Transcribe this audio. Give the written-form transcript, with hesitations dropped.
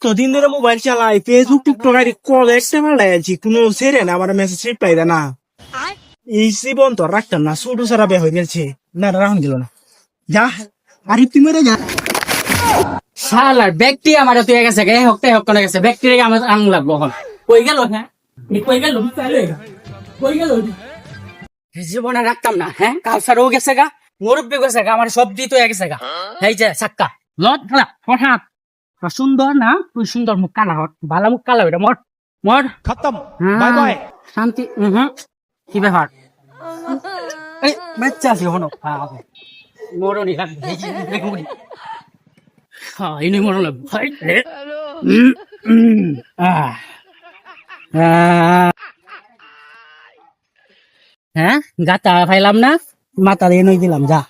কতদিন ধরে মোবাইল চালাই, ফেসবুক টিকটক আইডি কল এসে মারাইছি, কোনো সেরে না, আমার মেসেজ রিপ্লাই দেয় না। এই জীবন তো আর রাখতাম না, ছোট সারা বে হয়ে গেছে। না রাখুন গেল না, যা আর তুই মেরে যা। শালার ব্যক্তি আমার তুই গেছে গে হকতে হক করে গেছে ব্যক্তি রে আমার আং লাগবো এখন কই গেল হ্যাঁ কই গেল কই গেল জীবনে রাখতাম না হ্যাঁ কালসারও গেছে গা মুরব্বী গেছে গা আমার সব দিত হয়ে গেছে গা এই যে সাক্কা লট খেলা হঠাৎ সুন্দর না তুই সুন্দর মুখ কালা হট ভালো মুখ কালা ওইটা মর মর खत्म बाय बाय শান্তি কি ব্যাপার এই বাচ্চা আছে হনো মরণি লাগবে ini mau nolak baik deh. Hah? Gata, film na? Mata rin dilam ja.